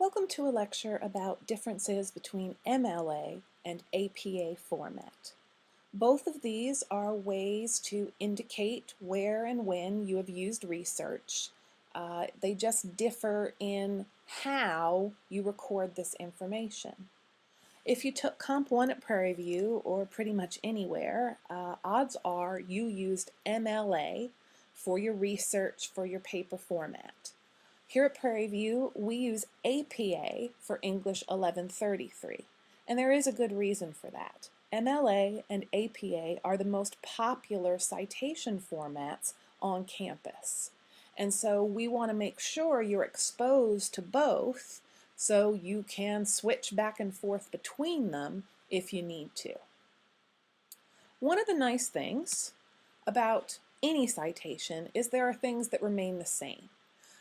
Welcome to a lecture about differences between MLA and APA format. Both of these are ways to indicate where and when you have used research. They just differ in how you record this information. If you took Comp 1 at Prairie View or pretty much anywhere, odds are you used MLA for your research for your paper format. Here at Prairie View, we use APA for English 1133, and there is a good reason for that. MLA and APA are the most popular citation formats on campus, and so we want to make sure you're exposed to both so you can switch back and forth between them if you need to. One of the nice things about any citation is there are things that remain the same.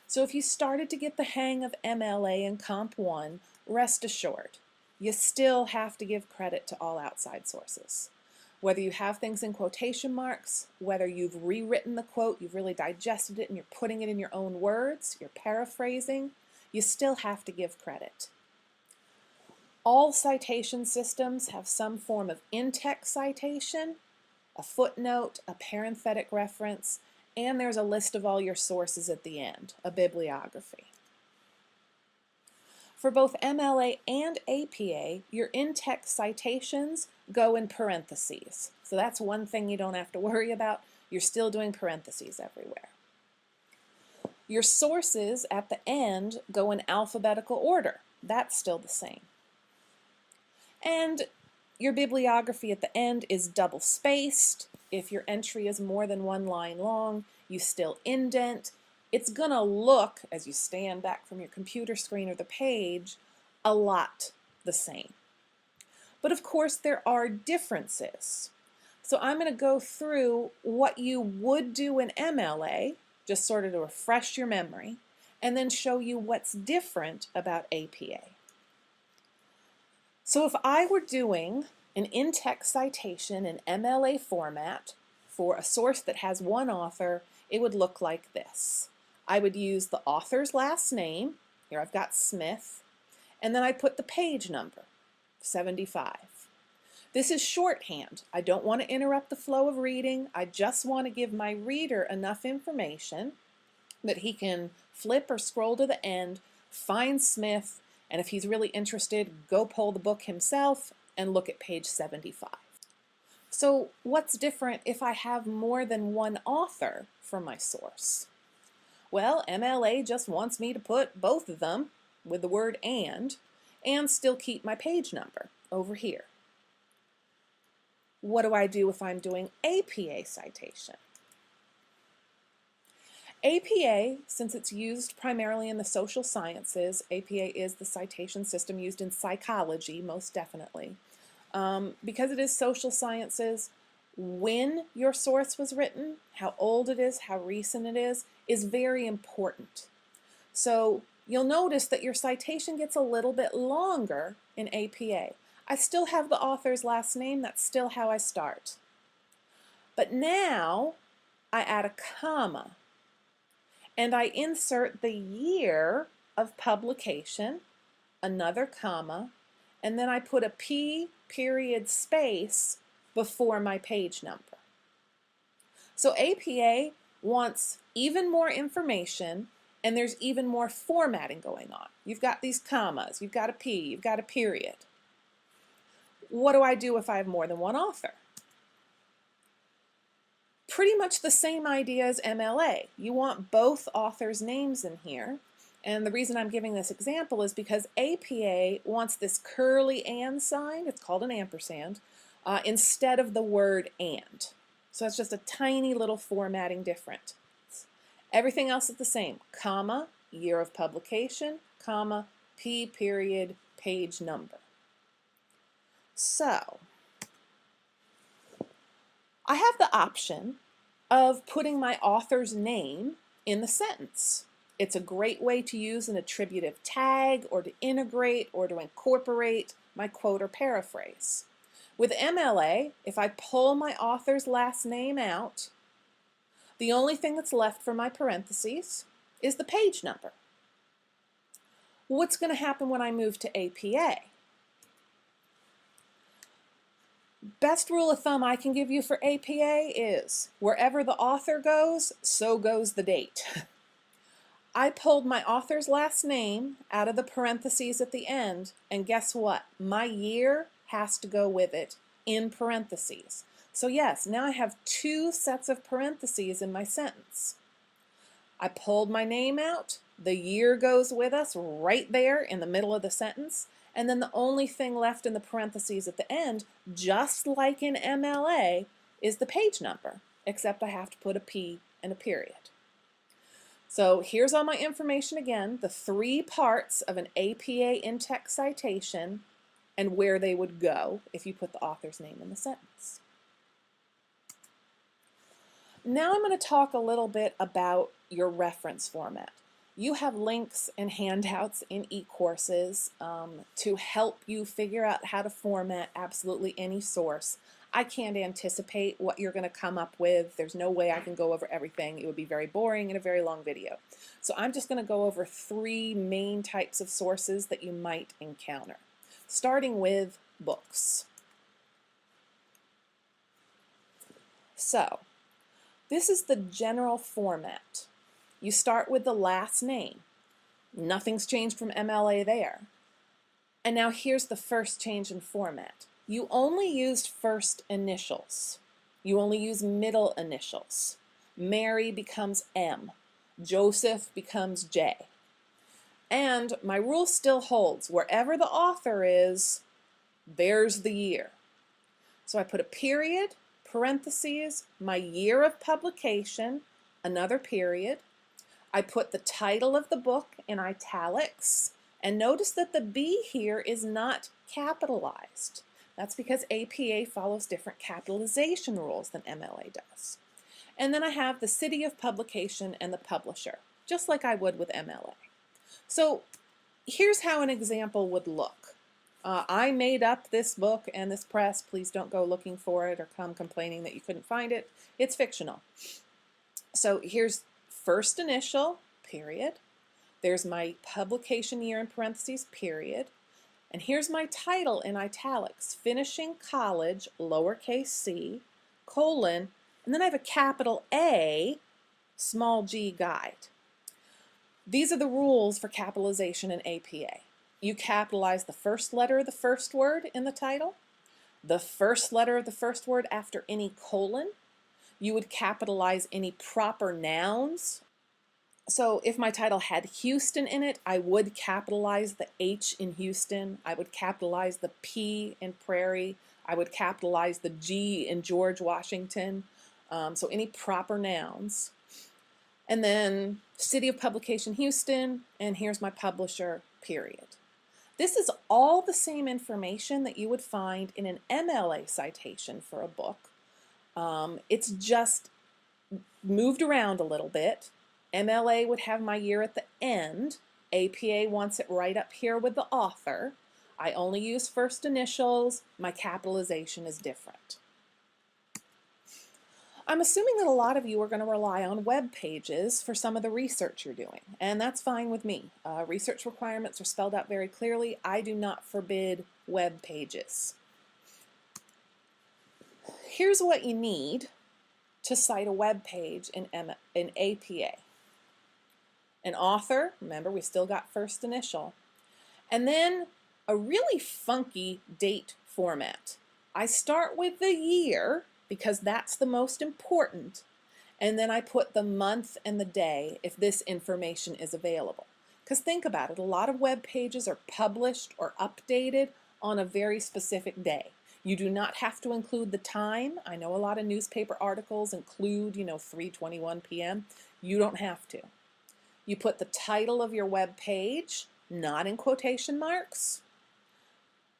So if you started to get the hang of MLA and Comp 1, rest assured, you still have to give credit to all outside sources. Whether you have things in quotation marks, whether you've rewritten the quote, you've really digested it and you're putting it in your own words, you're paraphrasing, you still have to give credit. All citation systems have some form of in-text citation, a footnote, a parenthetic reference, and there's a list of all your sources at the end, a bibliography. For both MLA and APA, your in-text citations go in parentheses. So that's one thing you don't have to worry about. You're still doing parentheses everywhere. Your sources at the end go in alphabetical order. That's still the same. And your bibliography at the end is double-spaced. If your entry is more than one line long, you still indent. It's going to look, as you stand back from your computer screen or the page, a lot the same. But of course, there are differences. So I'm going to go through what you would do in MLA, just sort of to refresh your memory, and then show you what's different about APA. So if I were doing an in-text citation in MLA format for a source that has one author, it would look like this. I would use the author's last name, here I've got Smith, and then I put the page number, 75. This is shorthand. I don't want to interrupt the flow of reading. I just want to give my reader enough information that he can flip or scroll to the end, find Smith, and if he's really interested, go pull the book himself and look at page 75. So what's different if I have more than one author for my source? Well, MLA just wants me to put both of them with the word and still keep my page number over here. What do I do if I'm doing APA citation? APA, since it's used primarily in the social sciences, APA is the citation system used in psychology, most definitely. Because it is social sciences, when your source was written, how old it is, how recent it is very important. So you'll notice that your citation gets a little bit longer in APA. I still have the author's last name, that's still how I start. But now I add a comma and I insert the year of publication, another comma, and then I put a P period space before my page number. So APA wants even more information and there's even more formatting going on. You've got these commas, you've got a P, you've got a period. What do I do if I have more than one author? Pretty much the same idea as MLA. You want both authors' names in here. And the reason I'm giving this example is because APA wants this curly and sign, it's called an ampersand, instead of the word and. So it's just a tiny little formatting difference. Everything else is the same, comma, year of publication, comma, P period, page number. So, I have the option of putting my author's name in the sentence. It's a great way to use an attributive tag or to integrate or to incorporate my quote or paraphrase. With MLA, if I pull my author's last name out, the only thing that's left for my parentheses is the page number. What's going to happen when I move to APA? Best rule of thumb I can give you for APA is wherever the author goes, so goes the date. I pulled my author's last name out of the parentheses at the end, and guess what? My year has to go with it in parentheses. So yes, now I have two sets of parentheses in my sentence. I pulled my name out, the year goes with us right there in the middle of the sentence, and then the only thing left in the parentheses at the end, just like in MLA, is the page number, except I have to put a P and a period. So here's all my information again, the three parts of an APA in-text citation and where they would go if you put the author's name in the sentence. Now I'm going to talk a little bit about your reference format. You have links and handouts in e-courses to help you figure out how to format absolutely any source. I can't anticipate what you're going to come up with. There's no way I can go over everything. It would be very boring in a very long video. So I'm just going to go over three main types of sources that you might encounter, starting with books. So this is the general format. You start with the last name. Nothing's changed from MLA there. And now here's the first change in format. You only used first initials. You only use middle initials. Mary becomes M. Joseph becomes J. And my rule still holds. Wherever the author is, there's the year. So I put a period, parentheses, my year of publication, another period. I put the title of the book in italics, and notice that the B here is not capitalized. That's because APA follows different capitalization rules than MLA does. And then I have the city of publication and the publisher, just like I would with MLA. So here's how an example would look. I made up this book and this press. Please don't go looking for it or come complaining that you couldn't find it. It's fictional. So here's first initial, period. There's my publication year in parentheses, period. And here's my title in italics, Finishing College, lowercase c, colon, and then I have a capital A, small g guide. These are the rules for capitalization in APA. You capitalize the first letter of the first word in the title, the first letter of the first word after any colon. You would capitalize any proper nouns. So if my title had Houston in it, I would capitalize the H in Houston. I would capitalize the P in Prairie. I would capitalize the G in George Washington. So any proper nouns. And then city of publication Houston, and here's my publisher, period. This is all the same information that you would find in an MLA citation for a book. It's just moved around a little bit. MLA would have my year at the end. APA wants it right up here with the author. I only use first initials. My capitalization is different. I'm assuming that a lot of you are going to rely on web pages for some of the research you're doing, and that's fine with me. Research requirements are spelled out very clearly. I do not forbid web pages. Here's what you need to cite a web page in APA. An author, remember we still got first initial, and then a really funky date format. I start with the year because that's the most important, and then I put the month and the day if this information is available. Because think about it, a lot of web pages are published or updated on a very specific day. You do not have to include the time. I know a lot of newspaper articles include, 3:21 p.m. You don't have to. You put the title of your web page, not in quotation marks.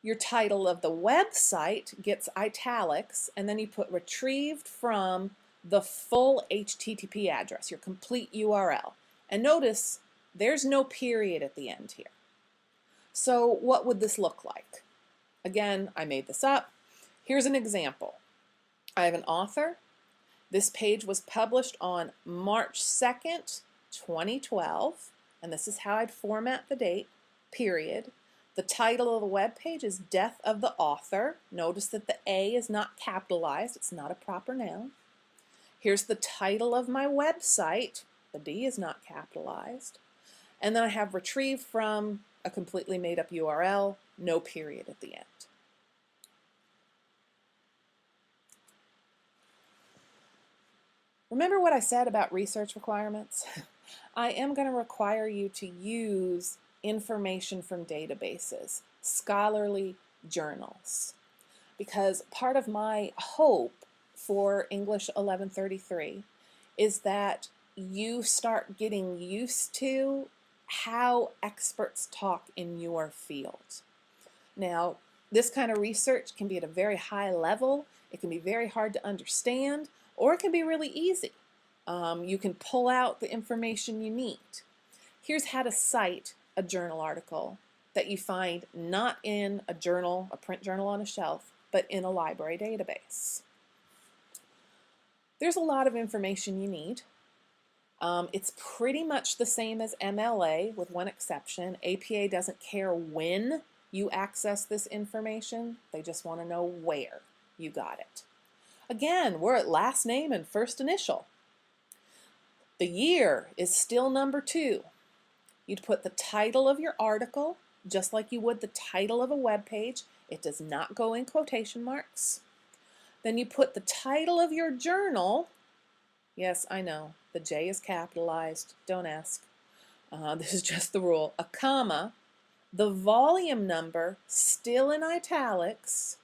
Your title of the website gets italics, and then you put retrieved from the full HTTP address, your complete URL. And notice there's no period at the end here. So what would this look like? Again, I made this up. Here's an example. I have an author. This page was published on March 2nd, 2012, and this is how I'd format the date. period. The title of the web page is Death of the Author. Notice that the A is not capitalized. It's not a proper noun. Here's the title of my website. The D is not capitalized. And then I have retrieved from a completely made up URL, no period at the end. Remember what I said about research requirements? I am going to require you to use information from databases, scholarly journals, because part of my hope for English 1133 is that you start getting used to how experts talk in your field. Now, this kind of research can be at a very high level, it can be very hard to understand, or it can be really easy. You can pull out the information you need. Here's how to cite a journal article that you find not in a journal, a print journal on a shelf, but in a library database. There's a lot of information you need. It's pretty much the same as MLA with one exception. APA doesn't care when you access this information. They just want to know where you got it. Again, we're at last name and first initial. The year is still number 2. You'd put the title of your article just like you would the title of a web page. It does not go in quotation marks. Then you put the title of your journal. Yes, I know, the J is capitalized. Don't ask. This is just the rule. A comma, the volume number still in italics,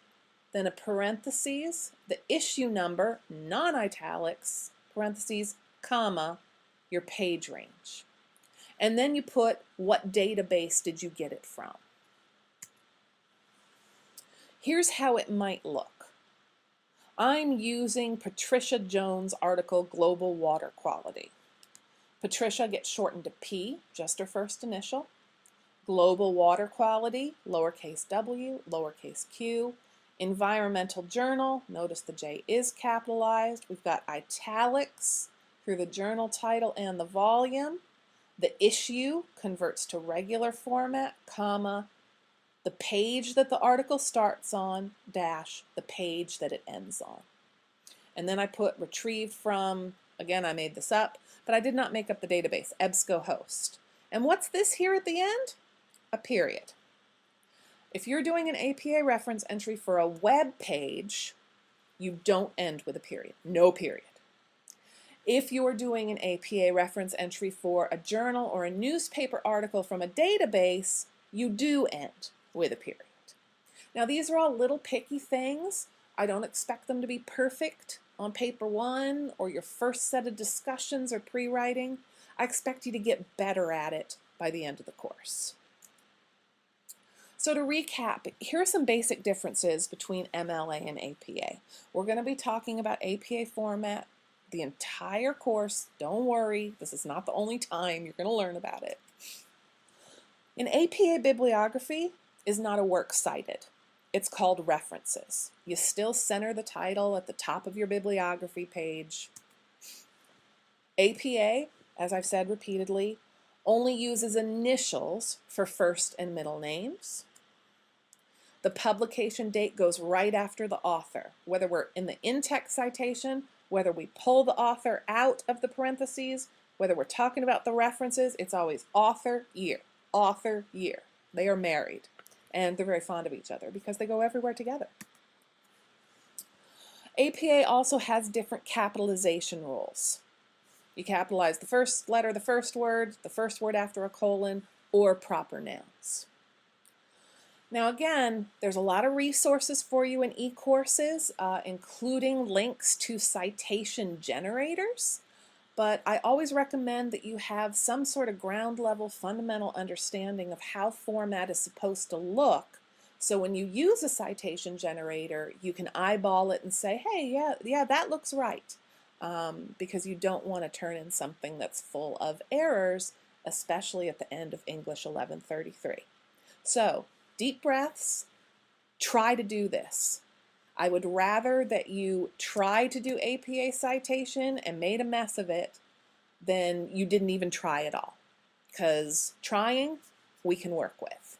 then a parentheses, the issue number, non-italics, parentheses, comma, your page range. And then you put what database did you get it from. Here's how it might look. I'm using Patricia Jones' article, Global Water Quality. Patricia gets shortened to P, just her first initial. Global Water Quality, lowercase w, lowercase q. Environmental Journal, notice the J is capitalized. We've got italics through the journal title and the volume. The issue converts to regular format, comma, the page that the article starts on, dash, the page that it ends on. And then I put retrieved from, again, I made this up, but I did not make up the database, EBSCOhost. And what's this here at the end? A period. If you're doing an APA reference entry for a web page, you don't end with a period, no period. If you're doing an APA reference entry for a journal or a newspaper article from a database, you do end with a period. Now these are all little picky things. I don't expect them to be perfect on paper 1 or your first set of discussions or pre-writing. I expect you to get better at it by the end of the course. So to recap, here are some basic differences between MLA and APA. We're going to be talking about APA format the entire course. Don't worry, this is not the only time you're going to learn about it. An APA bibliography is not a works cited. It's called references. You still center the title at the top of your bibliography page. APA, as I've said repeatedly, only uses initials for first and middle names. The publication date goes right after the author, whether we're in the in-text citation, whether we pull the author out of the parentheses, whether we're talking about the references, it's always author, year, author, year. They are married, and they're very fond of each other because they go everywhere together. APA also has different capitalization rules. You capitalize the first letter, the first word after a colon, or proper nouns. Now again, there's a lot of resources for you in e-courses, including links to citation generators, but I always recommend that you have some sort of ground level fundamental understanding of how format is supposed to look, so when you use a citation generator, you can eyeball it and say, hey, yeah, that looks right, because you don't want to turn in something that's full of errors, especially at the end of English 1133. So, deep breaths, try to do this. I would rather that you try to do APA citation and made a mess of it than you didn't even try at all. Because trying we can work with.